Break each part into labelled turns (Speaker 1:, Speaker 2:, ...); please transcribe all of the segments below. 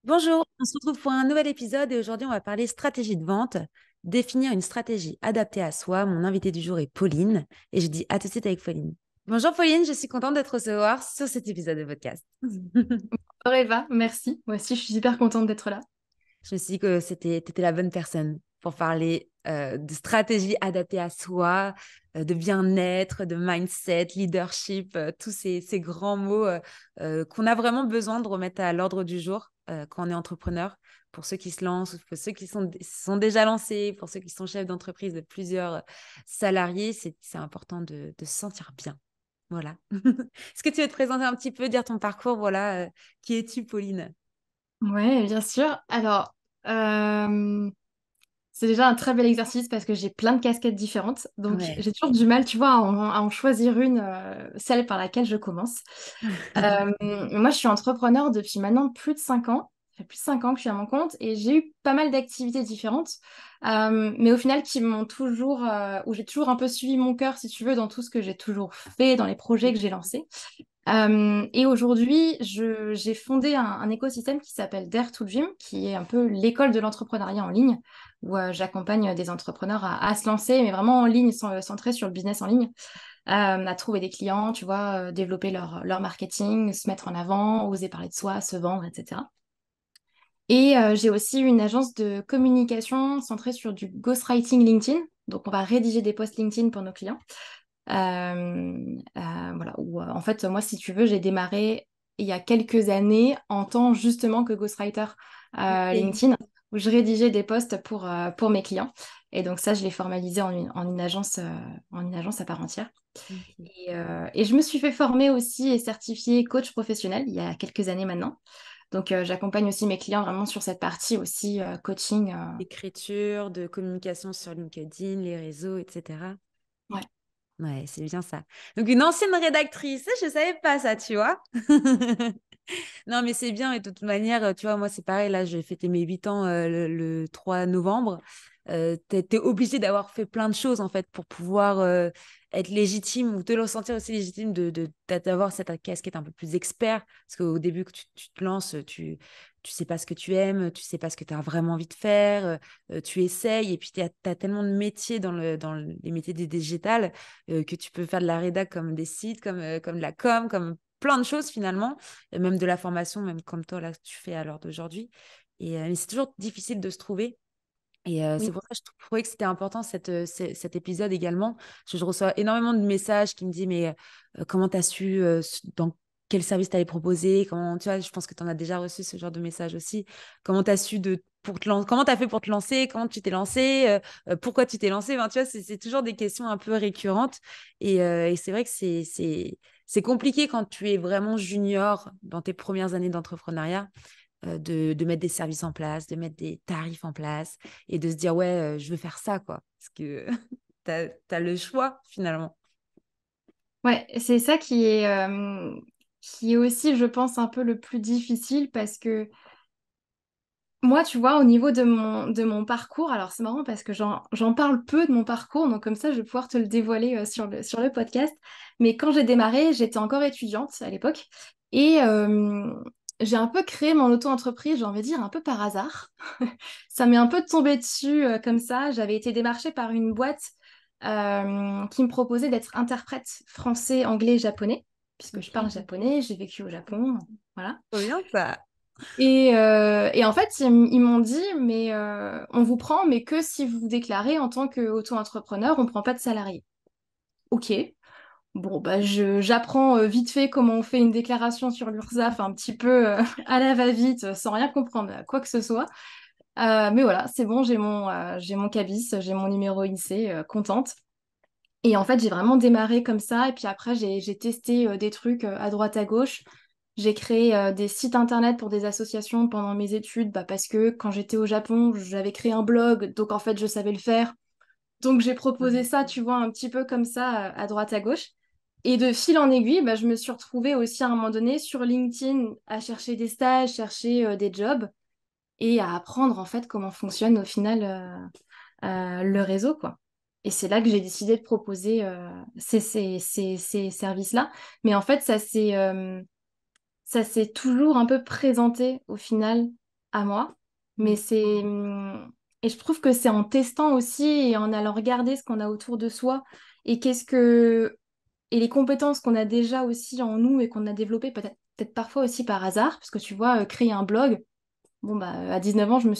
Speaker 1: Bonjour, on se retrouve pour un nouvel épisode et aujourd'hui on va parler stratégie de vente, définir une stratégie adaptée à soi. Mon invitée du jour est Pauline et je dis à tout de suite avec Pauline. Bonjour Pauline, je suis contente de te recevoir sur cet épisode de podcast.
Speaker 2: Bonjour Eva, merci. Moi aussi, je suis super contente d'être là.
Speaker 1: Je me suis dit que t'étais la bonne personne pour parler de stratégie adaptée à soi, de bien-être, de mindset, leadership, tous ces grands mots qu'on a vraiment besoin de remettre à l'ordre du jour quand on est entrepreneur. Pour ceux qui se lancent, pour ceux qui sont déjà lancés, pour ceux qui sont chefs d'entreprise de plusieurs salariés, c'est important de se sentir bien. Voilà. Est-ce que tu veux te présenter un petit peu, dire ton parcours? Voilà, qui es-tu, Pauline?
Speaker 2: Ouais, bien sûr. Alors, euh, c'est déjà un très bel exercice parce que j'ai plein de casquettes différentes. Donc,
Speaker 1: Ouais.
Speaker 2: j'ai toujours du mal, tu vois, à en choisir une, celle par laquelle je commence. Moi, je suis entrepreneur depuis maintenant plus de 5 ans. Ça fait plus de 5 ans que je suis à mon compte et j'ai eu pas mal d'activités différentes, mais au final qui m'ont toujours, où j'ai toujours un peu suivi mon cœur, si tu veux, dans tout ce que j'ai toujours fait, dans les projets que j'ai lancés. Et aujourd'hui, j'ai fondé un écosystème qui s'appelle Dare to Dream, qui est un peu l'école de l'entrepreneuriat en ligne, où j'accompagne des entrepreneurs à se lancer, mais vraiment en ligne, centré sur le business en ligne, à trouver des clients, tu vois, développer leur marketing, se mettre en avant, oser parler de soi, se vendre, etc. Et j'ai aussi une agence de communication centrée sur du ghostwriting LinkedIn. Donc, on va rédiger des posts LinkedIn pour nos clients. Voilà, en fait, moi, si tu veux, j'ai démarré il y a quelques années en tant justement que ghostwriter
Speaker 1: Ok.
Speaker 2: LinkedIn, où je rédigeais des posts pour mes clients. Et donc ça, je l'ai formalisé en une agence à part entière.
Speaker 1: Ok.
Speaker 2: Et je me suis fait former aussi et certifier coach professionnel il y a quelques années maintenant. Donc j'accompagne aussi mes clients vraiment sur cette partie aussi coaching.
Speaker 1: Écriture, de communication sur LinkedIn, les réseaux, etc.
Speaker 2: Ouais.
Speaker 1: Ouais, c'est bien ça. Donc, une ancienne rédactrice, ça, je savais pas ça, tu vois. Non, mais c'est bien. Et de toute manière, tu vois, moi, c'est pareil. Là, j'ai fêté mes 8 ans le 3 novembre. T'es obligé d'avoir fait plein de choses, en fait, pour pouvoir être légitime ou te le sentir aussi légitime d'avoir cette casquette un peu plus expert. Parce qu'au début que tu te lances, tu sais pas ce que tu aimes, tu sais pas ce que tu as vraiment envie de faire, tu essayes. Et puis, tu as tellement de métiers dans les métiers des digitales que tu peux faire de la rédac comme des sites, comme de la com, comme plein de choses finalement et même de la formation, même comme toi, là, que tu fais à l'heure d'aujourd'hui. Mais c'est toujours difficile de se trouver. Et
Speaker 2: Oui.
Speaker 1: c'est pour ça que je trouvais que c'était important cet épisode également. Parce que je reçois énormément de messages qui me disent, mais comment tu as su, dans quel service tu allais proposer, comment, tu vois, je pense que tu en as déjà reçu ce genre de message aussi. Comment tu as su comment tu as fait pour te lancer, comment tu t'es lancé, pourquoi tu t'es lancé. Enfin, tu vois, c'est toujours des questions un peu récurrentes. Et c'est vrai que c'est compliqué quand tu es vraiment junior dans tes premières années d'entrepreneuriat de mettre des services en place, de mettre des tarifs en place et de se dire, ouais, je veux faire ça, quoi. Parce que tu as le choix, finalement.
Speaker 2: Ouais, c'est ça qui est aussi, je pense, un peu le plus difficile parce que moi, tu vois, au niveau de mon parcours, alors c'est marrant parce que j'en parle peu de mon parcours, donc comme ça, je vais pouvoir te le dévoiler sur le podcast. Mais quand j'ai démarré, j'étais encore étudiante à l'époque et j'ai un peu créé mon auto-entreprise, j'ai envie de dire, un peu par hasard. Ça m'est un peu tombé dessus comme ça. J'avais été démarchée par une boîte qui me proposait d'être interprète français, anglais, japonais, puisque je parle
Speaker 1: Ok.
Speaker 2: japonais, j'ai vécu au Japon, voilà.
Speaker 1: Trop bien, ça.
Speaker 2: Et en fait, ils m'ont dit, mais on vous prend, mais que si vous vous déclarez en tant qu'auto-entrepreneur, on ne prend pas de salarié. Ok. Bon, bah, j'apprends vite fait comment on fait une déclaration sur l'URSSAF, un petit peu à la va-vite, sans rien comprendre à quoi que ce soit. Mais voilà, c'est bon, j'ai mon cabis, j'ai mon numéro INSEE, contente. Et en fait, j'ai vraiment démarré comme ça. Et puis après, j'ai testé des trucs à droite, à gauche. J'ai créé des sites internet pour des associations pendant mes études, bah, parce que quand j'étais au Japon, j'avais créé un blog, donc en fait, je savais le faire. Donc j'ai proposé ça, tu vois, un petit peu comme ça, à droite, à gauche. Et de fil en aiguille, bah, je me suis retrouvée aussi à un moment donné sur LinkedIn à chercher des stages, chercher des jobs et à apprendre en fait comment fonctionne au final le réseau, quoi. Et c'est là que j'ai décidé de proposer ces services-là. Mais en fait, ça s'est toujours un peu présenté au final à moi. Mais
Speaker 1: Mm.
Speaker 2: c'est... Et je trouve que c'est en testant aussi et en allant regarder ce qu'on a autour de soi et qu'est-ce que... Et les compétences qu'on a déjà aussi en nous et qu'on a développées peut-être parfois aussi par hasard, parce que tu vois, créer un blog, bon bah à 19 ans, je me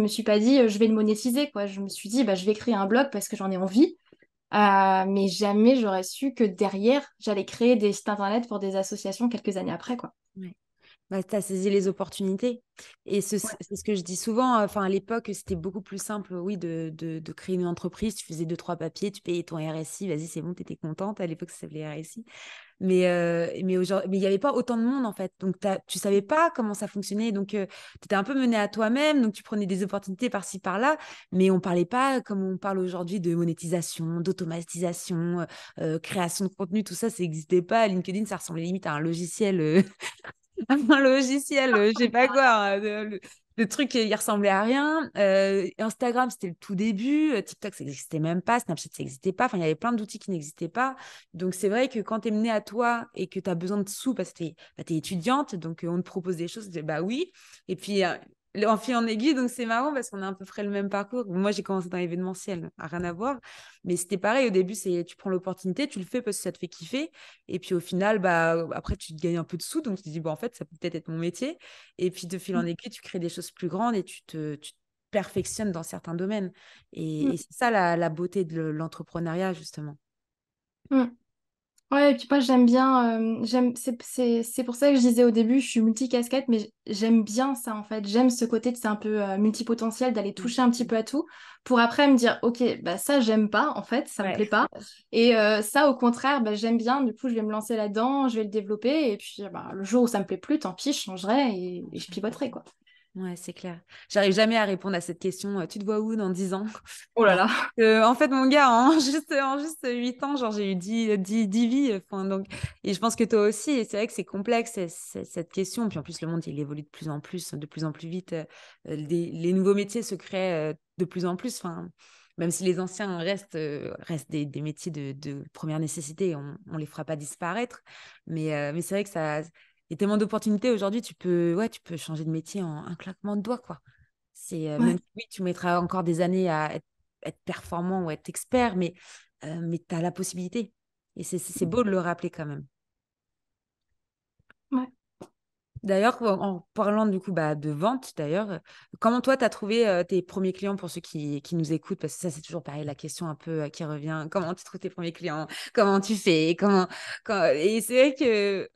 Speaker 2: suis pas dit je vais le monétiser, quoi. Je me suis dit bah je vais créer un blog parce que j'en ai envie. Mais jamais j'aurais su que derrière, j'allais créer des sites internet pour des associations quelques années après, quoi.
Speaker 1: Ouais. Bah, tu as saisi les opportunités. Et c'est ce que je dis souvent. Enfin, à l'époque, c'était beaucoup plus simple, oui, de créer une entreprise. Tu faisais deux, trois papiers, tu payais ton RSI, vas-y, c'est bon, tu étais contente. À l'époque, ça s'appelait RSI. Mais il n'y avait pas autant de monde, en fait. Donc, tu savais pas comment ça fonctionnait. Donc, tu étais un peu mené à toi-même. Donc, tu prenais des opportunités par-ci, par-là. Mais on parlait pas comme on parle aujourd'hui de monétisation, d'automatisation, création de contenu. Tout ça, ça n'existait pas. LinkedIn, ça ressemblait limite à un logiciel. Un logiciel, je sais pas quoi, hein, le truc, il ressemblait à rien. Instagram, c'était le tout début. TikTok, ça n'existait même pas. Snapchat, ça n'existait pas. Enfin, il y avait plein d'outils qui n'existaient pas. Donc, c'est vrai que quand tu es mené à toi et que tu as besoin de sous parce que tu es, étudiante, donc on te propose des choses, tu dis, bah oui. Et puis, en fil en aiguille, donc c'est marrant parce qu'on a à peu près le même parcours. Moi, j'ai commencé dans l'événementiel, rien à voir. Mais c'était pareil, au début, c'est tu prends l'opportunité, tu le fais parce que ça te fait kiffer. Et puis au final, bah, après, tu te gagnes un peu de sous. Donc tu te dis, bon, en fait, ça peut peut-être être mon métier. Et puis de fil en aiguille, tu crées des choses plus grandes et tu te perfectionnes dans certains domaines. Et
Speaker 2: Mm.
Speaker 1: c'est ça la beauté de l'entrepreneuriat, justement.
Speaker 2: Mm. Ouais, et puis moi j'aime bien, c'est pour ça que je disais au début, je suis multicasquette, mais j'aime bien ça en fait. J'aime ce côté de c'est un peu multipotentiel, d'aller
Speaker 1: Mm.
Speaker 2: toucher un petit peu à tout, pour après me dire, ok, bah ça j'aime pas en fait, ça me
Speaker 1: Ouais.
Speaker 2: plaît pas. Et ça au contraire, bah, j'aime bien, du coup je vais me lancer là-dedans, je vais le développer, et puis bah, le jour où ça me plaît plus, tant pis, je changerai et je pivoterai quoi.
Speaker 1: Ouais, c'est clair. J'arrive jamais à répondre à cette question. Tu te vois où dans 10 ans?
Speaker 2: Oh là
Speaker 1: Parce
Speaker 2: là.
Speaker 1: que, en fait, mon gars, en juste 8 ans, genre, j'ai eu 10 vies. Enfin, donc, et je pense que toi aussi. Et c'est vrai que c'est complexe, cette question. Puis en plus, le monde, il évolue de plus en plus vite. Les nouveaux métiers se créent de plus en plus. Enfin, même si les anciens restent des métiers de première nécessité, on les fera pas disparaître. Mais c'est vrai que ça. Il y a tellement d'opportunités aujourd'hui, tu peux changer de métier en un claquement de doigts, quoi. Même
Speaker 2: Ouais.
Speaker 1: si oui, tu mettras encore des années à être performant ou être expert, mais tu as la possibilité. Et c'est beau de le rappeler quand même.
Speaker 2: Ouais.
Speaker 1: D'ailleurs, en parlant du coup de vente, d'ailleurs, comment toi, tu as trouvé tes premiers clients pour ceux qui nous écoutent? Parce que ça, c'est toujours pareil, la question un peu qui revient. Comment tu trouves tes premiers clients? Comment tu fais? Et c'est vrai que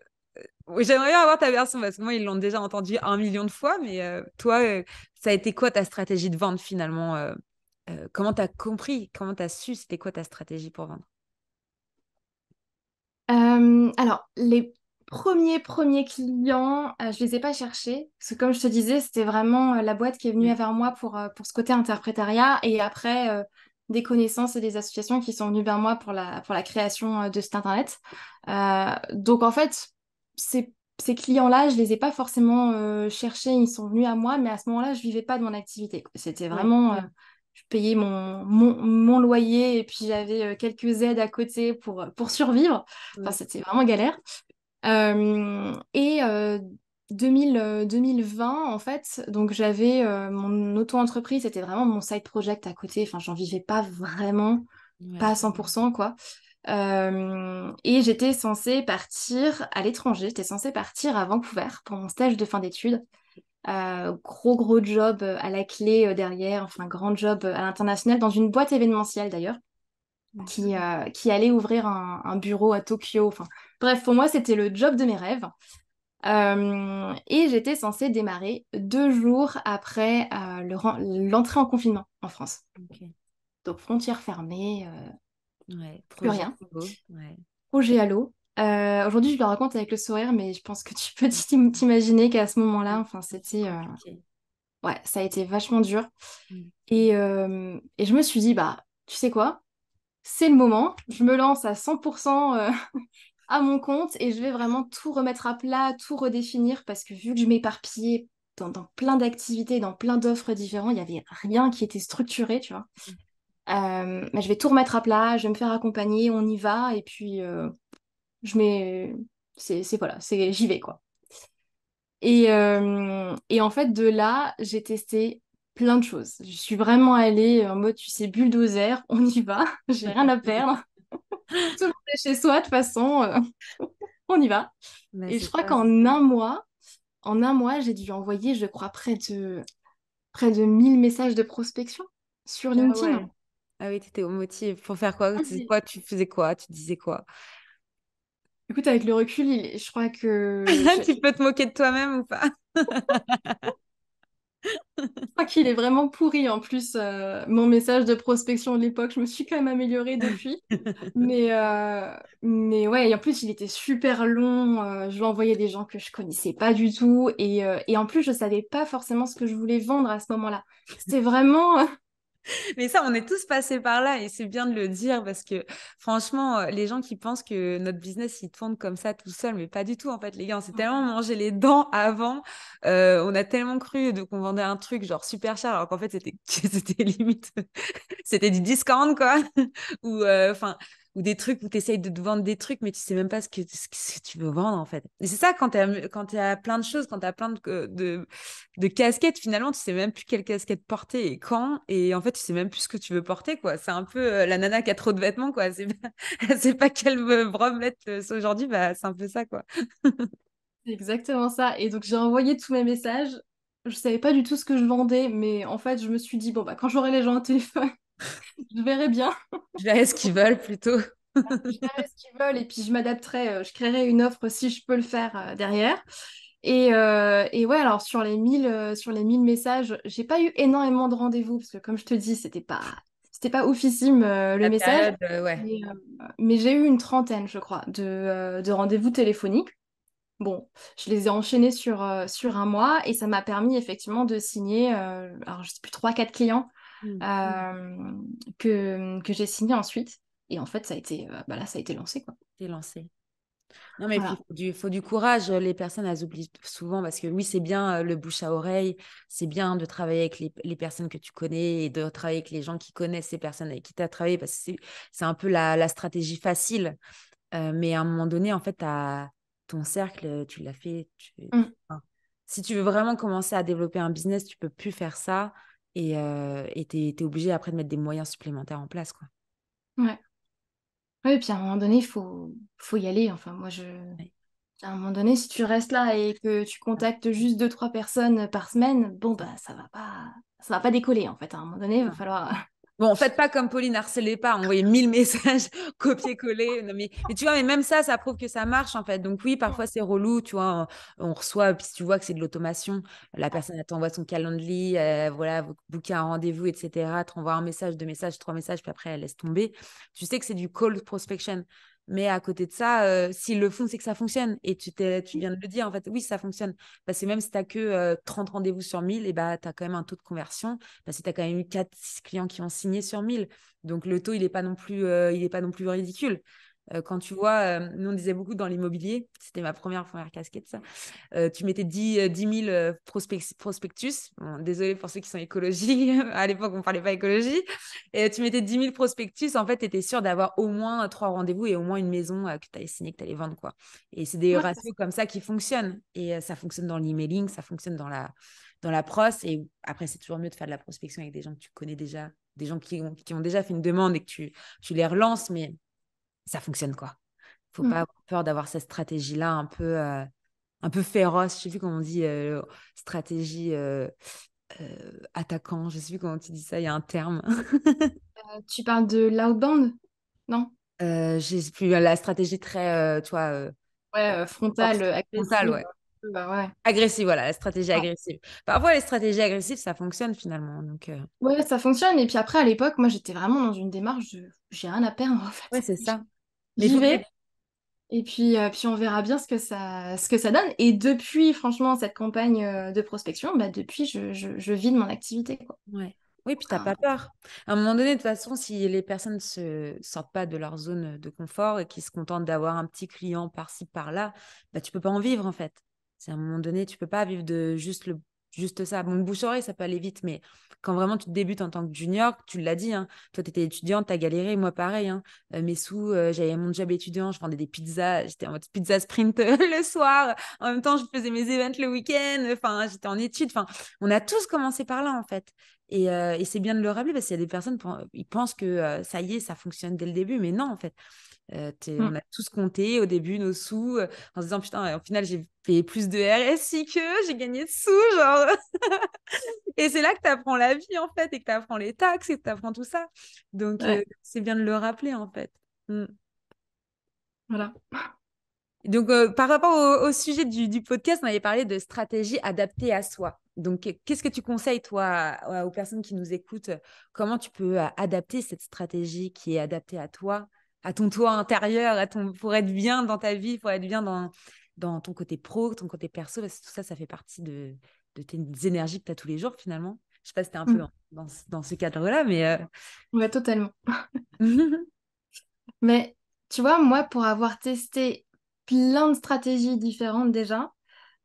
Speaker 1: oui, j'aimerais bien avoir ta version parce que moi, ils l'ont déjà entendu 1 million de fois. Mais toi, ça a été quoi ta stratégie de vente finalement? Comment tu as compris? Comment tu as su? C'était quoi ta stratégie pour vendre?
Speaker 2: Alors, les premiers clients, je les ai pas cherchés, parce que comme je te disais, c'était vraiment la boîte qui est venue
Speaker 1: Ouais.
Speaker 2: vers moi pour ce côté interprétariat, et après, des connaissances et des associations qui sont venues vers moi pour la création de site internet. Donc, en fait, ces clients-là, je les ai pas forcément cherchés, ils sont venus à moi, mais à ce moment-là, je vivais pas de mon activité, quoi. C'était
Speaker 1: Ouais.
Speaker 2: vraiment, je payais mon loyer et puis j'avais quelques aides à côté pour survivre. Enfin,
Speaker 1: Ouais.
Speaker 2: c'était vraiment galère. Et 2020, en fait, donc j'avais mon auto-entreprise, c'était vraiment mon side project à côté. Enfin, j'en vivais pas vraiment, pas
Speaker 1: Ouais.
Speaker 2: à 100%, quoi. Et j'étais censée partir à l'étranger, j'étais censée partir à Vancouver pour mon stage de fin d'études. Gros job à la clé derrière, enfin grand job à l'international dans une boîte événementielle d'ailleurs qui allait ouvrir un bureau à Tokyo. Enfin, bref, pour moi, c'était le job de mes rêves. Et j'étais censée démarrer 2 jours après l'entrée en confinement en France.
Speaker 1: Ok.
Speaker 2: Donc, frontières fermées,
Speaker 1: Ouais.
Speaker 2: plus
Speaker 1: Projet
Speaker 2: rien.
Speaker 1: nouveau. Ouais.
Speaker 2: Projet à l'eau. Aujourd'hui, je le raconte avec le sourire, mais je pense que tu peux t'imaginer qu'à ce moment-là, enfin,
Speaker 1: C'est
Speaker 2: c'était...
Speaker 1: compliqué.
Speaker 2: ouais, ça a été vachement dur.
Speaker 1: Mm.
Speaker 2: Et je me suis dit, bah, tu sais quoi? C'est le moment. Je me lance à 100% à mon compte et je vais vraiment tout remettre à plat, tout redéfinir parce que vu que je m'éparpillais dans plein d'activités, dans plein d'offres différentes, il n'y avait rien qui était structuré, tu vois. Mais je vais tout remettre à plat, je vais me faire accompagner, on y va et puis je mets... voilà, j'y vais quoi. Et en fait, de là, j'ai testé plein de choses. Je suis vraiment allée en mode, tu sais, bulldozer, on y va, j'ai rien à perdre. Tout le monde est chez soi, de toute façon, on y va.
Speaker 1: Mais
Speaker 2: Et je
Speaker 1: c'est
Speaker 2: crois
Speaker 1: ça.
Speaker 2: en un mois, j'ai dû envoyer, je crois, près de 1000 messages de prospection sur
Speaker 1: Ah
Speaker 2: LinkedIn.
Speaker 1: ouais. Ah oui, tu étais au motif. Pour faire quoi?
Speaker 2: Ah,
Speaker 1: Tu sais quoi? Tu faisais quoi? Tu disais quoi?
Speaker 2: écoute, avec le recul, je crois que
Speaker 1: Tu peux te moquer de toi-même ou pas?
Speaker 2: je crois qu'il est vraiment pourri en plus, mon message de prospection de l'époque. Je me suis quand même améliorée depuis. Mais ouais, et en plus, il était super long. Je lui envoyais des gens que je connaissais pas du tout. Et en plus, je savais pas forcément ce que je voulais vendre à ce moment-là. C'était vraiment.
Speaker 1: Mais ça, on est tous passés par là et c'est bien de le dire parce que franchement, les gens qui pensent que notre business, il tourne comme ça tout seul, mais pas du tout en fait, les gars. On s'est tellement mangé les dents avant. On a tellement cru qu'on vendait un truc genre super cher alors qu'en fait, c'était limite, c'était du discount quoi. Ou enfin. Ou des trucs où tu essayes de te vendre des trucs, mais tu sais même pas ce que tu veux vendre, en fait. Et c'est ça, quand tu as plein de choses, quand tu as plein de casquettes, finalement, tu sais même plus quelle casquette porter et quand. Et en fait, tu sais même plus ce que tu veux porter, quoi. C'est un peu la nana qui a trop de vêtements, quoi. C'est pas quelle robe mettre aujourd'hui, bah, c'est un peu ça, quoi.
Speaker 2: C'est exactement ça. Et donc, j'ai envoyé tous mes messages. Je savais pas du tout ce que je vendais, mais en fait, je me suis dit, bon, bah, quand j'aurai les gens au téléphone, je verrai bien.
Speaker 1: Je verrai ce qu'ils veulent plutôt.
Speaker 2: Je verrai ce qu'ils veulent et puis je m'adapterai. Je créerai une offre si je peux le faire derrière. Et ouais, alors sur les 1000 messages, j'ai pas eu énormément de rendez-vous parce que comme je te dis, c'était pas oufissime le
Speaker 1: La
Speaker 2: message.
Speaker 1: période, ouais.
Speaker 2: Mais, mais j'ai eu une trentaine, je crois, de rendez-vous téléphoniques. Bon, je les ai enchaînés sur un mois et ça m'a permis effectivement de signer, alors je sais plus, 3 4 clients
Speaker 1: Mm.
Speaker 2: que j'ai signés ensuite. Et en fait, bah là, ça a été lancé, quoi.
Speaker 1: T'es lancé. Non, mais puis,
Speaker 2: Voilà.
Speaker 1: faut du courage. Les personnes, elles oublient souvent parce que oui, c'est bien le bouche à oreille. C'est bien de travailler avec les personnes que tu connais et de travailler avec les gens qui connaissent ces personnes avec qui tu as travaillé parce que c'est un peu la stratégie facile. Mais à un moment donné, en fait, ton cercle, tu l'as fait.
Speaker 2: Mm.
Speaker 1: Enfin, si tu veux vraiment commencer à développer un business, tu peux plus faire ça et tu es obligé après de mettre des moyens supplémentaires en place, quoi.
Speaker 2: Ouais. Ouais, et puis à un moment donné, faut y aller. Enfin,
Speaker 1: Ouais.
Speaker 2: à un moment donné, si tu restes là et que tu contactes juste 2 3 personnes par semaine, bon, bah, ça va pas décoller, en fait. À un moment donné, il va falloir.
Speaker 1: Bon, faites pas comme Pauline, harcelez pas, envoyez 1000 messages, copier-coller. Non, mais tu vois, mais même ça prouve que ça marche en fait. Donc oui, parfois c'est relou, tu vois, on reçoit, puis si tu vois que c'est de l'automation, la personne elle t'envoie son calendrier, voilà, vous booker un rendez-vous, etc. T'envoie un message, deux messages, trois messages, puis après elle laisse tomber. Tu sais que c'est du cold prospection. Mais à côté de ça, s'ils le font, c'est que ça fonctionne. Et tu viens de le dire, en fait, oui, ça fonctionne. Parce que même si tu n'as que 30 rendez-vous sur 1000, et bah, tu as quand même un taux de conversion parce que tu as quand même eu 4 clients qui ont signé sur 1000. Donc, le taux, il est pas non plus ridicule. Quand tu vois, nous, on disait beaucoup dans l'immobilier, c'était ma première casquette, ça. Tu mettais 10 000 prospectus. Bon, désolé pour ceux qui sont écologie. À l'époque, on ne parlait pas écologie. Et tu mettais 10 000 prospectus. En fait, tu étais sûr d'avoir au moins 3 rendez-vous et au moins une maison que tu allais signer, que tu allais vendre, quoi. Et c'est des
Speaker 2: Ouais,
Speaker 1: ratios comme ça qui fonctionnent. Et ça fonctionne dans l'emailing, ça fonctionne dans la pros. Et après, c'est toujours mieux de faire de la prospection avec des gens que tu connais déjà, des gens qui ont déjà fait une demande et que tu les relances, mais ça fonctionne, quoi. Faut pas
Speaker 2: mm.
Speaker 1: avoir peur d'avoir cette stratégie-là un peu féroce. Je sais plus comment on dit stratégie attaquant. Je sais plus comment tu dis ça. Il y a un terme.
Speaker 2: Tu parles de l'outbound? Non?
Speaker 1: Je sais plus la stratégie très, tu vois,
Speaker 2: Ouais, frontale,
Speaker 1: force frontale,
Speaker 2: agressive.
Speaker 1: ouais.
Speaker 2: Bah ouais.
Speaker 1: Agressive, voilà, la stratégie
Speaker 2: Ouais.
Speaker 1: agressive. Parfois, les stratégies agressives, ça fonctionne finalement. Donc,
Speaker 2: Ouais, ça fonctionne. Et puis après, à l'époque, moi, j'étais vraiment dans une démarche de j'ai rien à perdre, en
Speaker 1: ouais,
Speaker 2: fait.
Speaker 1: c'est ça. Mais il
Speaker 2: J'y
Speaker 1: faut que
Speaker 2: vais. Et puis on verra bien ce que ça donne. Et depuis, franchement, cette campagne de prospection, bah, depuis, je vis de mon activité, quoi.
Speaker 1: Ouais. Oui, puis t'as
Speaker 2: Enfin,
Speaker 1: pas peur. À un moment donné, de toute façon, si les personnes se sortent pas de leur zone de confort et qui se contentent d'avoir un petit client par-ci, par-là, bah, tu peux pas en vivre, en fait. C'est à un moment donné, tu peux pas vivre de juste juste ça. Bon, le bouche-oreille, ça peut aller vite, mais quand vraiment tu débutes en tant que junior, tu l'as dit, hein, toi, tu étais étudiante, tu as galéré, moi, pareil. Hein, mes sous, j'avais mon job étudiant, je vendais des pizzas, j'étais en mode pizza sprint le soir. En même temps, je faisais mes events le week-end. Enfin, j'étais en études. Enfin, on a tous commencé par là, en fait. Et c'est bien de le rappeler parce qu'il y a des personnes, ils pensent que ça y est, ça fonctionne dès le début, mais non, en fait. On
Speaker 2: Mm.
Speaker 1: a tous compté au début nos sous en se disant putain, au final, j'ai payé plus de RSI qu'eux, j'ai gagné de sous, genre. Et c'est là que tu apprends la vie, en fait, et que tu apprends les taxes et que tu apprends tout ça. Donc,
Speaker 2: Ouais,
Speaker 1: c'est bien de le rappeler, en fait. Mm.
Speaker 2: voilà.
Speaker 1: Donc, par rapport au sujet du podcast, on avait parlé de stratégie adaptée à soi. Donc, qu'est-ce que tu conseilles, toi, aux personnes qui nous écoutent? Comment tu peux adapter cette stratégie qui est adaptée à toi, à ton toi intérieur, pour être bien dans ta vie, pour être bien dans ton côté pro, ton côté perso, parce que tout ça, ça fait partie de tes énergies que tu as tous les jours, finalement. Je sais pas si tu es un peu
Speaker 2: Mm.
Speaker 1: dans ce cadre-là, mais...
Speaker 2: Ouais, totalement. Mais tu vois, moi, pour avoir testé plein de stratégies différentes déjà,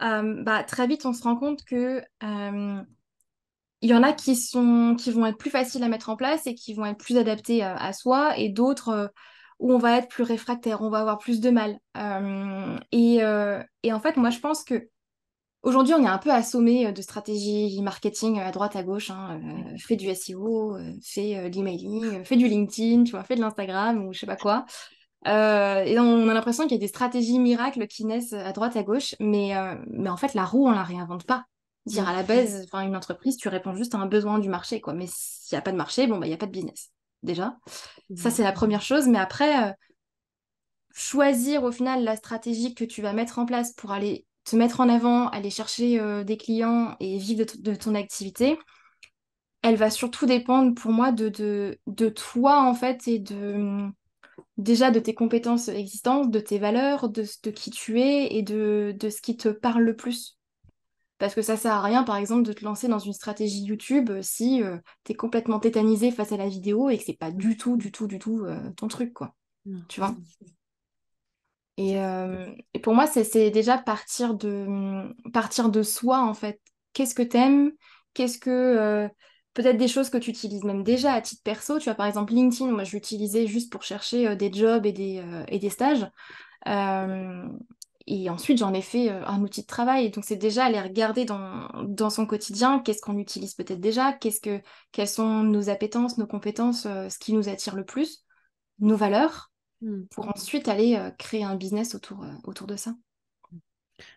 Speaker 2: bah, très vite, on se rend compte que il y en a qui vont être plus faciles à mettre en place et qui vont être plus adaptés à soi, et d'autres où on va être plus réfractaire, on va avoir plus de mal. Et en fait, moi, je pense que aujourd'hui, on est un peu assommé de stratégies marketing à droite, à gauche. Hein, fais du SEO, fais de l'emailing, fais du LinkedIn, tu vois, fais de l'Instagram ou je sais pas quoi. Et on a l'impression qu'il y a des stratégies miracles qui naissent à droite, à gauche, mais en fait, la roue, on la réinvente pas. Dire à la base, enfin, une entreprise, tu réponds juste à un besoin du marché, quoi. Mais s'il n'y a pas de marché, bon, bah, il n'y a pas de business. Déjà, ça, c'est la première chose. Mais après, choisir au final la stratégie que tu vas mettre en place pour aller te mettre en avant, aller chercher des clients et vivre de ton activité, elle va surtout dépendre pour moi de toi, en fait, et déjà de tes compétences existantes, de tes valeurs, de qui tu es et de ce qui te parle le plus. Parce que ça sert à rien, par exemple, de te lancer dans une stratégie YouTube si t'es complètement tétanisé face à la vidéo et que c'est pas du tout, du tout, du tout ton truc, quoi.
Speaker 1: Non,
Speaker 2: Tu
Speaker 1: c'est
Speaker 2: vois?
Speaker 1: ça.
Speaker 2: Et pour moi, c'est déjà partir de soi, en fait. Qu'est-ce que t'aimes? Qu'est-ce que... peut-être des choses que tu utilises même déjà à titre perso. Tu vois, par exemple, LinkedIn, moi, je l'utilisais juste pour chercher des jobs et des stages. Euh, et ensuite, j'en ai fait un outil de travail. Et donc, c'est déjà aller regarder dans son quotidien qu'est-ce qu'on utilise peut-être déjà, quelles sont nos appétences, nos compétences, ce qui nous attire le plus, nos valeurs,
Speaker 1: Mm.
Speaker 2: pour ensuite aller créer un business autour de ça.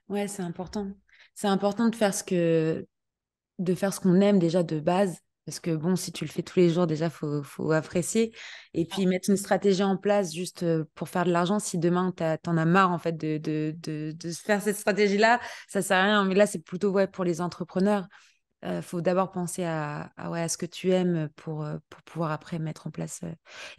Speaker 1: Ouais, c'est important. C'est important de faire ce qu'on aime déjà de base. Parce que bon, si tu le fais tous les jours, déjà, faut apprécier. Et puis mettre une stratégie en place juste pour faire de l'argent. Si demain, t'en as marre en fait de faire cette stratégie-là, ça sert à rien. Mais là, c'est plutôt ouais, pour les entrepreneurs. Faut d'abord penser ouais, à ce que tu aimes pour pouvoir après mettre en place.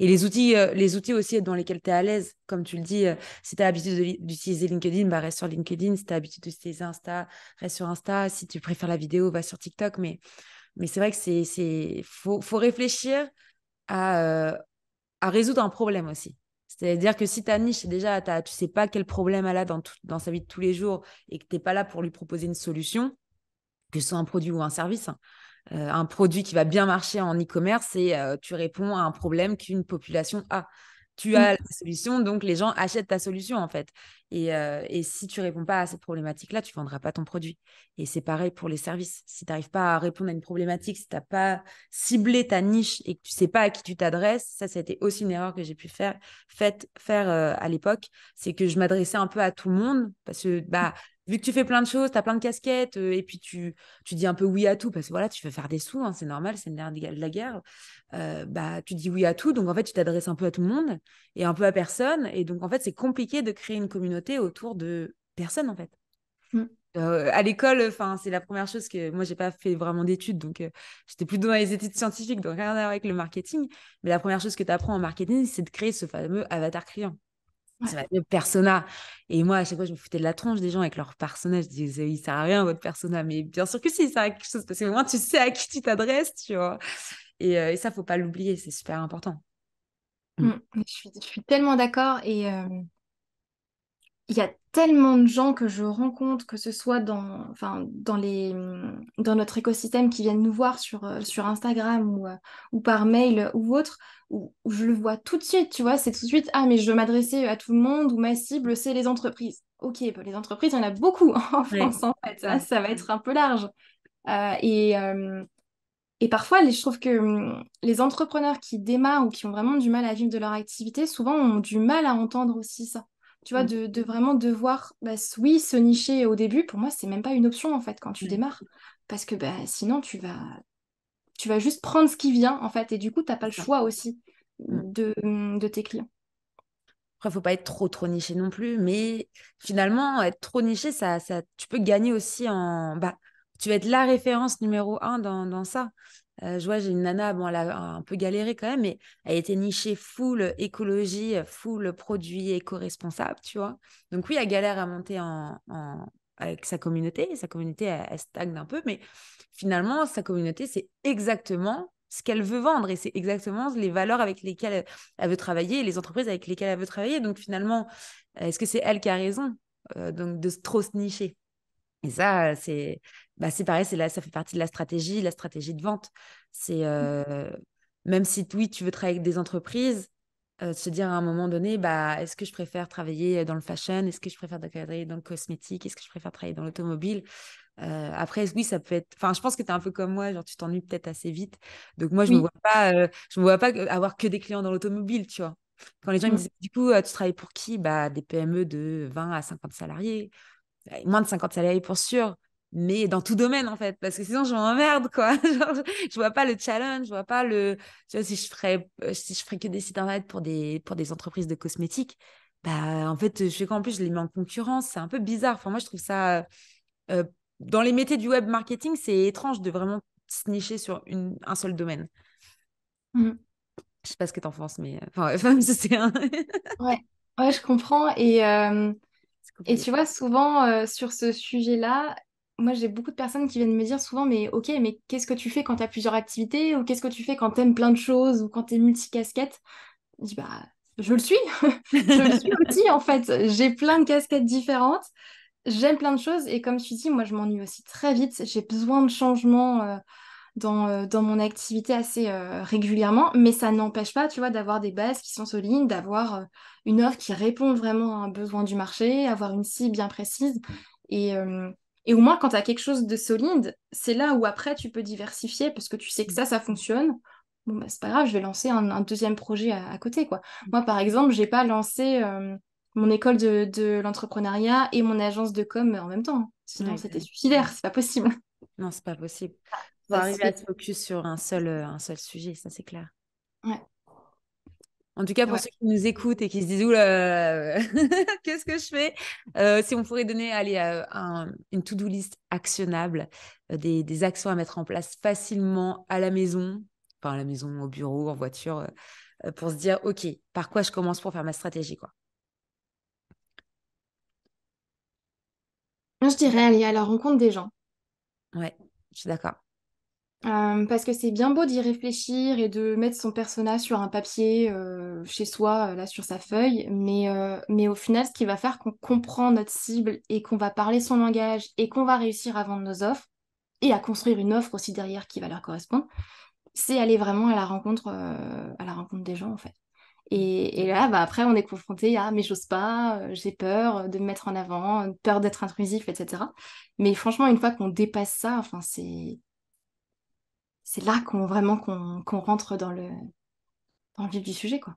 Speaker 1: Et les outils aussi dans lesquels tu es à l'aise. Comme tu le dis, si tu as l'habitude d'utiliser LinkedIn, bah reste sur LinkedIn. Si tu as l'habitude d'utiliser Insta, reste sur Insta. Si tu préfères la vidéo, va sur TikTok. Mais c'est vrai que faut réfléchir à, euh, à résoudre un problème aussi. C'est-à-dire que si ta niche, déjà, tu sais pas quel problème elle a dans sa vie de tous les jours et que tu n'es pas là pour lui proposer une solution, que ce soit un produit ou un service, hein. Un produit qui va bien marcher en e-commerce, c'est tu réponds à un problème qu'une population a. Tu as la
Speaker 2: Mm,
Speaker 1: solution, donc les gens achètent ta solution en fait. Et si tu réponds pas à cette problématique-là, tu vendras pas ton produit. Et c'est pareil pour les services. Si tu n'arrives pas à répondre à une problématique, si tu n'as pas ciblé ta niche et que tu sais pas à qui tu t'adresses, ça a été aussi une erreur que j'ai pu faire à l'époque, c'est que je m'adressais un peu à tout le monde parce que bah vu que tu fais plein de choses, tu as plein de casquettes, et puis tu dis un peu oui à tout, parce que voilà, tu veux faire des sous, hein, c'est normal, c'est le nerf de la guerre. Bah, tu dis oui à tout, donc en fait, tu t'adresses un peu à tout le monde et un peu à personne. Et donc, en fait, c'est compliqué de créer une communauté autour de personne, en fait.
Speaker 2: mm.
Speaker 1: À l'école, enfin, c'est la première chose que moi, j'ai pas fait vraiment d'études, donc j'étais plutôt dans les études scientifiques, donc rien à voir avec le marketing. Mais la première chose que tu apprends en marketing, c'est de créer ce fameux avatar client.
Speaker 2: Ouais.
Speaker 1: C'est le persona. Et moi, à chaque fois, je me foutais de la tronche des gens avec leur persona. Je disais, il sert à rien, votre persona. Mais bien sûr que si, ça sert à quelque chose. Parce que au moins, tu sais à qui tu t'adresses, tu vois. Et ça, faut pas l'oublier. C'est super important. Mm.
Speaker 2: Mm. Je suis tellement d'accord. il y a tellement de gens que je rencontre, que ce soit enfin, dans notre écosystème qui viennent nous voir sur Instagram ou par mail ou autre, où je le vois tout de suite, tu vois, c'est tout de suite, ah, mais je veux m'adresser à tout le monde ou ma cible, c'est les entreprises. Ok, bah, les entreprises, il y en a beaucoup en
Speaker 1: Ouais.
Speaker 2: France, en fait. Là,
Speaker 1: Ouais.
Speaker 2: ça va être un peu large. Euh, et, euh, et parfois, je trouve que les entrepreneurs qui démarrent ou qui ont vraiment du mal à vivre de leur activité, souvent ont du mal à entendre aussi ça. Tu vois,
Speaker 1: Mm.
Speaker 2: de vraiment devoir, bah, oui, se nicher au début, pour moi, c'est même pas une option en fait quand tu
Speaker 1: Ouais.
Speaker 2: démarres. Parce que bah, sinon, tu vas juste prendre ce qui vient en fait. Et du coup, t'as pas
Speaker 1: C'est
Speaker 2: le
Speaker 1: ça.
Speaker 2: choix aussi
Speaker 1: Mm.
Speaker 2: de tes clients.
Speaker 1: Après, faut pas être trop niché non plus, mais finalement, être trop niché, tu peux gagner aussi bah, tu vas être la référence numéro un dans ça. Je vois, j'ai une nana, bon, elle a un peu galéré quand même, mais elle était nichée full écologie, full produits éco-responsables, tu vois. Donc oui, elle galère à monter avec sa communauté, et sa communauté, elle stagne un peu, mais finalement, sa communauté, c'est exactement ce qu'elle veut vendre et c'est exactement les valeurs avec lesquelles elle veut travailler et les entreprises avec lesquelles elle veut travailler. Donc finalement, est-ce que c'est elle qui a raison donc de trop se nicher? Et ça, c'est pareil, ça fait partie de la stratégie de vente. C'est même si oui, tu veux travailler avec des entreprises, se dire à un moment donné, bah, est-ce que je préfère travailler dans le fashion? Est-ce que je préfère travailler dans le cosmétique? Est-ce que je préfère travailler dans l'automobile? Après, oui, ça peut être. Enfin, je pense que tu es un peu comme moi, genre tu t'ennuies peut-être assez vite. Donc moi,
Speaker 2: Oui.
Speaker 1: je me vois pas avoir que des clients dans l'automobile, tu vois. Quand les gens me
Speaker 2: Mm.
Speaker 1: disent, du coup, tu travailles pour qui? Bah, des PME de 20 à 50 salariés. Moins de 50 salariés pour sûr, mais dans tout domaine, en fait. Parce que sinon, je m'emmerde, quoi. Genre, je vois pas le challenge, je vois pas le. Tu vois, si je ferais que des sites internet pour des entreprises de cosmétiques, bah, en fait, je sais qu'en plus, je les mets en concurrence. C'est un peu bizarre. Enfin, moi, je trouve ça. Euh, dans les métiers du web marketing, c'est étrange de vraiment se nicher sur un seul domaine.
Speaker 2: Mm.
Speaker 1: Je sais pas ce que tu en penses, mais enfin, c'est
Speaker 2: Ouais. Ouais, je comprends.
Speaker 1: c'est
Speaker 2: Et
Speaker 1: compliqué.
Speaker 2: tu vois, souvent sur ce sujet-là, moi j'ai beaucoup de personnes qui viennent me dire souvent, mais ok, mais qu'est-ce que tu fais quand tu as plusieurs activités ou qu'est-ce que tu fais quand tu aimes plein de choses ou quand tu es multicasquette? Je dis, bah, je le suis. Je le suis aussi en fait. J'ai plein de casquettes différentes. J'aime plein de choses et comme tu dis, moi je m'ennuie aussi très vite. J'ai besoin de changements dans mon activité assez régulièrement, mais ça n'empêche pas, tu vois, d'avoir des bases qui sont solides, d'avoir une offre qui répond vraiment à un besoin du marché, avoir une cible bien précise. Et, euh, et au moins, quand tu as quelque chose de solide, c'est là où après tu peux diversifier parce que tu sais que ça fonctionne. Bon, bah, c'est pas grave, je vais lancer un deuxième projet à côté, quoi. Moi, par exemple, j'ai pas lancé mon école de l'entrepreneuriat et mon agence de com en même temps, hein. Sinon,
Speaker 1: Ouais,
Speaker 2: c'était suicidaire, c'est pas possible.
Speaker 1: non, c'est pas possible. Faut
Speaker 2: Ça se
Speaker 1: arriver à
Speaker 2: fait.
Speaker 1: se focus sur un seul sujet, ça c'est clair.
Speaker 2: Ouais.
Speaker 1: En tout cas, pour
Speaker 2: Ouais.
Speaker 1: ceux qui nous écoutent et qui se disent, oula, qu'est-ce que je fais? Si on pourrait donner, allez, une to-do list actionnable, des actions à mettre en place facilement à la maison, enfin à la maison, au bureau, en voiture, pour se dire, OK, par quoi je commence pour faire ma stratégie, quoi.
Speaker 2: Moi, je dirais aller à la rencontre des gens.
Speaker 1: Ouais, je suis d'accord.
Speaker 2: Parce que c'est bien beau d'y réfléchir et de mettre son persona sur un papier chez soi, là sur sa feuille, mais au final, ce qui va faire qu'on comprend notre cible et qu'on va parler son langage et qu'on va réussir à vendre nos offres et à construire une offre aussi derrière qui va leur correspondre, c'est aller vraiment à la rencontre des gens en fait. Et là, bah, après, on est confronté à mais j'ose pas, j'ai peur de me mettre en avant, peur d'être intrusif, etc. Mais franchement, une fois qu'on dépasse ça, enfin, c'est là qu'on rentre dans le vif du sujet, quoi.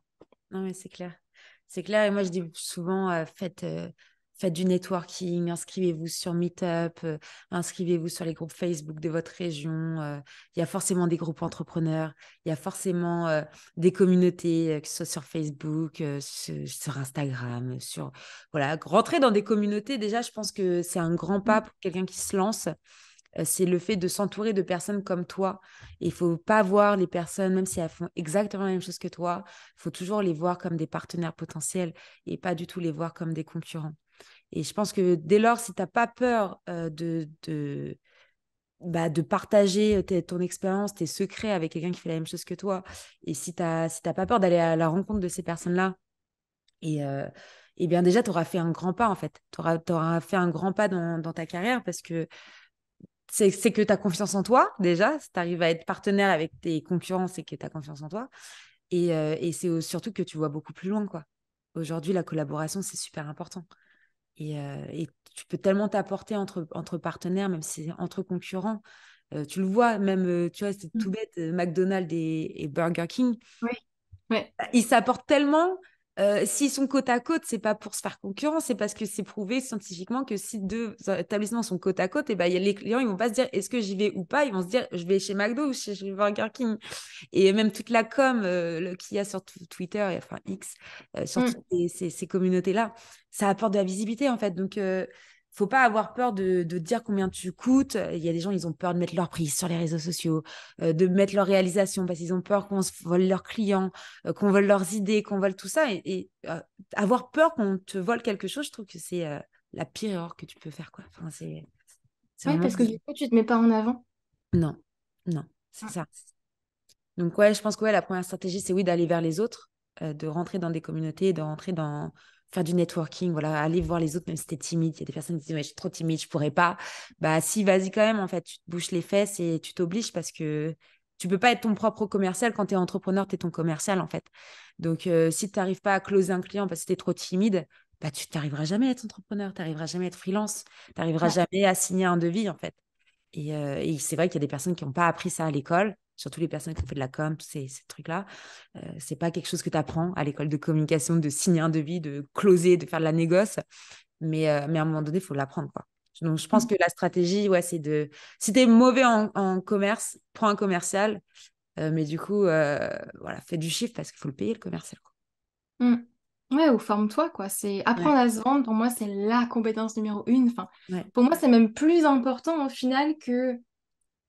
Speaker 1: Non, mais c'est clair. C'est clair. Et moi, je dis souvent, faites du networking, inscrivez-vous sur Meetup, inscrivez-vous sur les groupes Facebook de votre région. Il y a forcément des groupes entrepreneurs, il y a forcément des communautés, que ce soit sur Facebook, sur Instagram, Voilà, rentrer dans des communautés, déjà, je pense que c'est un grand pas pour quelqu'un qui se lance. C'est le fait de s'entourer de personnes comme toi. Il faut pas voir les personnes, même si elles font exactement la même chose que toi, il faut toujours les voir comme des partenaires potentiels et pas du tout les voir comme des concurrents. Et je pense que dès lors, si tu n'as pas peur de partager ton expérience, tes secrets avec quelqu'un qui fait la même chose que toi, et si tu n'as pas peur d'aller à la rencontre de ces personnes-là, et, euh, eh bien déjà, tu auras fait un grand pas, en fait. Tu auras fait un grand pas dans ta carrière parce que c'est que tu as confiance en toi, déjà. Si tu arrives à être partenaire avec tes concurrents, c'est que tu as confiance en toi. Et c'est surtout que tu vois beaucoup plus loin, quoi. Aujourd'hui, la collaboration, c'est super important. Et tu peux tellement t'apporter entre partenaires, même si c'est entre concurrents. Tu le vois, même, tu vois, c'est tout bête, McDonald's et Burger King,
Speaker 2: Oui, ouais.
Speaker 1: ils s'apportent tellement. S'ils sont côte à côte, c'est pas pour se faire concurrence, c'est parce que c'est prouvé scientifiquement que si deux établissements sont côte à côte, et ben, les clients, ils vont pas se dire est-ce que j'y vais ou pas, ils vont se dire je vais chez McDo ou chez Burger King. Et même toute la com qu'il y a sur Twitter, et, enfin X, sur toutes
Speaker 2: Mm.
Speaker 1: ces communautés-là, ça apporte de la visibilité en fait. Donc, faut pas avoir peur de dire combien tu coûtes. Il y a des gens, ils ont peur de mettre leur prix sur les réseaux sociaux, de mettre leur réalisation parce qu'ils ont peur qu'on se vole leurs clients, qu'on vole leurs idées, qu'on vole tout ça. Et avoir peur qu'on te vole quelque chose, je trouve que c'est la pire erreur que tu peux faire, quoi. Enfin, c'est
Speaker 2: Ouais,
Speaker 1: vraiment...
Speaker 2: parce que du coup, tu te mets pas en avant.
Speaker 1: Non, non, c'est
Speaker 2: Mm.
Speaker 1: ça. Donc, ouais, je pense que ouais, la première stratégie, c'est oui, d'aller vers les autres, de rentrer dans des communautés, de rentrer dans... faire du networking, voilà, aller voir les autres, même si t'es timide. Il y a des personnes qui disent, ouais, je suis trop timide, je pourrais pas. Bah, si, vas-y quand même, en fait, tu te bouches les fesses et tu t'obliges parce que tu peux pas être ton propre commercial. Quand tu es entrepreneur, tu es ton commercial, en fait. Donc, si tu n'arrives pas à closer un client parce que tu es trop timide, bah, tu n'arriveras jamais à être entrepreneur, tu n'arriveras jamais à être freelance, tu n'arriveras
Speaker 2: Ouais.
Speaker 1: jamais à signer un devis, en fait. Et c'est vrai qu'il y a des personnes qui n'ont pas appris ça à l'école, surtout les personnes qui ont fait de la com, tous ces trucs-là. C'est pas quelque chose que tu apprends à l'école de communication, de signer un devis, de closer, de faire de la négoce. Mais à un moment donné, il faut l'apprendre, quoi. Donc, je pense
Speaker 2: Mm.
Speaker 1: que la stratégie, ouais, c'est de... Si tu es mauvais en commerce, prends un commercial. Mais du coup, voilà, fais du chiffre parce qu'il faut le payer, le commercial, quoi.
Speaker 2: Mm. Ouais, ou forme-toi, quoi. C'est
Speaker 1: Ouais,
Speaker 2: apprendre à se vendre, pour moi, c'est la compétence numéro une. Enfin,
Speaker 1: ouais,
Speaker 2: pour moi, c'est même plus important au final que.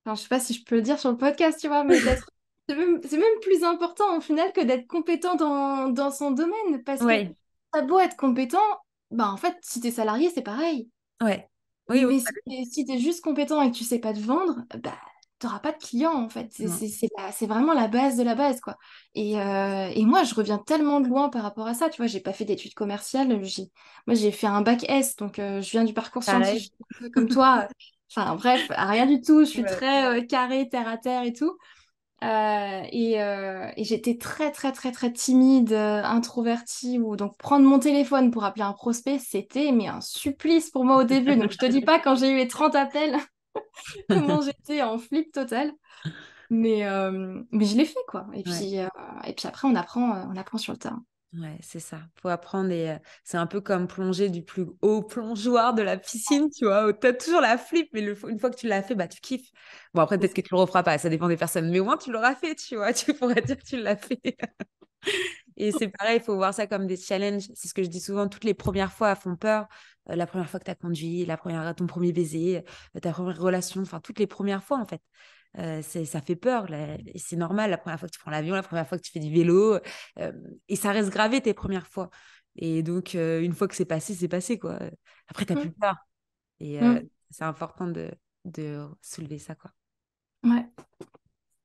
Speaker 2: Enfin, je sais pas si je peux le dire sur le podcast, tu vois, mais d'être. C'est même plus important au final que d'être compétent dans son domaine. Parce que
Speaker 1: ouais,
Speaker 2: t'as beau être compétent, bah en fait, si t'es salarié, c'est pareil.
Speaker 1: ouais. Oui, oui,
Speaker 2: Mais si t'es juste compétent et que tu sais pas te vendre, bah, t'auras pas de clients en fait. C'est
Speaker 1: non.
Speaker 2: c'est- c'est la- c'est vraiment la base de la base, quoi. Et moi, je reviens tellement de loin par rapport à ça. Tu vois, j'ai pas fait d'études commerciales. Moi, j'ai fait un bac S, donc je viens du parcours
Speaker 1: Pareil.
Speaker 2: scientifique, un peu comme toi. Enfin, bref, rien du tout. Je suis
Speaker 1: Ouais,
Speaker 2: très carré, terre à terre et tout. Et j'étais très, très, très, très timide, introvertie. Donc, prendre mon téléphone pour appeler un prospect, c'était mais un supplice pour moi au début. Donc, je te dis pas quand j'ai eu les 30 appels, comment j'étais en flip total. Mais je l'ai fait, quoi. Et
Speaker 1: ouais.
Speaker 2: puis, et puis après, on apprend sur le terrain.
Speaker 1: Ouais, c'est ça. Faut apprendre c'est un peu comme plonger du plus haut plongeoir de la piscine, tu vois. T'as toujours la flip, mais une fois que tu l'as fait, bah tu kiffes. Bon, après,
Speaker 2: C'est
Speaker 1: peut-être
Speaker 2: ça.
Speaker 1: que tu le referas pas, ça dépend des personnes. Mais au moins, tu l'auras fait, tu vois. Tu pourrais dire que tu l'as fait. Et c'est pareil, il faut voir ça comme des challenges. C'est ce que je dis souvent, toutes les premières fois font peur. La première fois que tu as conduit, ton premier baiser, ta première relation, enfin, toutes les premières fois, en fait. Ça fait peur. Et c'est normal, la première fois que tu prends l'avion, la première fois que tu fais du vélo. euh, et ça reste gravé tes premières fois. Et donc, une fois que c'est passé, quoi. Après, tu n'as plus
Speaker 2: Mm,
Speaker 1: peur. Et
Speaker 2: mm,
Speaker 1: c'est important de soulever ça, quoi.
Speaker 2: ouais.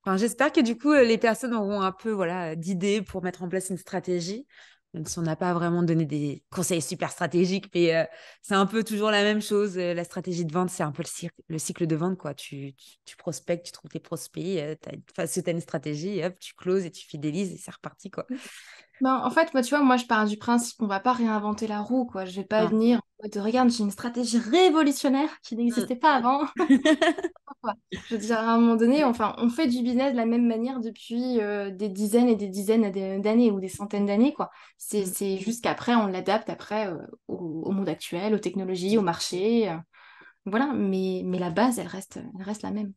Speaker 1: Enfin, j'espère que du coup, les personnes auront un peu voilà, d'idées pour mettre en place une stratégie, même si on n'a pas vraiment donné des conseils super stratégiques, mais c'est un peu toujours la même chose. La stratégie de vente, c'est un peu le cycle de vente, quoi. Tu prospectes, tu trouves tes prospects, tu as une stratégie, et hop, tu closes et tu fidélises et c'est reparti, quoi.
Speaker 2: Ben, en fait, moi, tu vois, moi, je pars du principe qu'on va pas réinventer la roue, quoi. Je vais pas
Speaker 1: Non.
Speaker 2: venir en mode, regarde, j'ai une stratégie révolutionnaire qui
Speaker 1: Mm.
Speaker 2: n'existait pas avant. Quoi. Je veux dire, à un moment donné, enfin, on fait du business de la même manière depuis des dizaines et des dizaines d'années ou des centaines d'années, quoi. C'est,
Speaker 1: Mm.
Speaker 2: c'est juste qu'après, on l'adapte après au monde actuel, aux technologies, au marché. Voilà, mais la base, elle reste la même.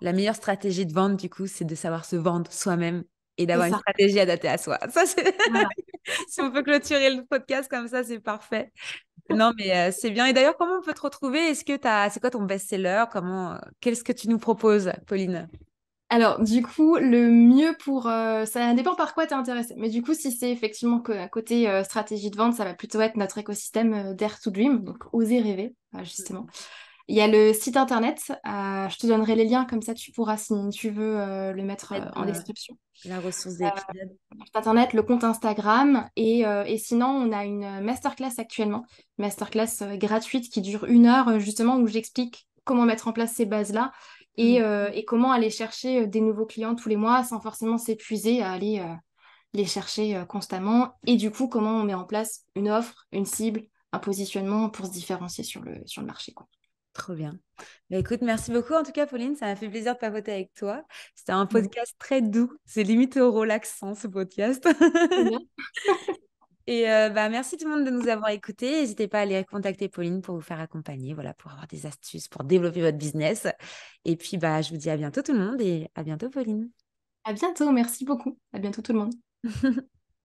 Speaker 1: La meilleure stratégie de vente, du coup, c'est de savoir se vendre soi-même et
Speaker 2: C'est
Speaker 1: d'avoir une
Speaker 2: ça.
Speaker 1: stratégie adaptée à soi. Ça, c'est...
Speaker 2: Voilà.
Speaker 1: Si on peut clôturer le podcast comme ça, c'est parfait. Non, mais c'est bien. Et d'ailleurs, comment on peut te retrouver? C'est quoi ton best-seller? Qu'est-ce que tu nous proposes, Pauline?
Speaker 2: Alors, du coup, le mieux ça dépend par quoi tu es intéressé. Mais du coup, si c'est effectivement côté stratégie de vente, ça va plutôt être notre écosystème Dare to Dream, donc oser rêver, justement. Il y a le site internet, je te donnerai les liens, comme ça tu pourras, si tu veux, le mettre
Speaker 1: Mettre
Speaker 2: en
Speaker 1: dans
Speaker 2: description.
Speaker 1: la ressource de l'épisode.
Speaker 2: Le site internet, le compte Instagram, et sinon on a une masterclass actuellement, masterclass gratuite qui dure 1 heure, justement, où j'explique comment mettre en place ces bases-là
Speaker 1: Mm.
Speaker 2: et comment aller chercher des nouveaux clients tous les mois sans forcément s'épuiser à aller les chercher constamment, et du coup comment on met en place une offre, une cible, un positionnement pour se différencier sur le marché, quoi.
Speaker 1: Trop bien. Bah, écoute, merci beaucoup en tout cas, Pauline. Ça m'a fait plaisir de papoter avec toi. C'était un
Speaker 2: Donc,
Speaker 1: podcast très doux. C'est limite au relaxant, ce podcast.
Speaker 2: très bien.
Speaker 1: Et bah, merci tout le monde de nous avoir écoutés. N'hésitez pas à aller contacter Pauline pour vous faire accompagner, voilà, pour avoir des astuces, pour développer votre business. Et puis, bah, je vous dis à bientôt tout le monde et à bientôt, Pauline.
Speaker 2: À bientôt, merci beaucoup. À bientôt tout le monde.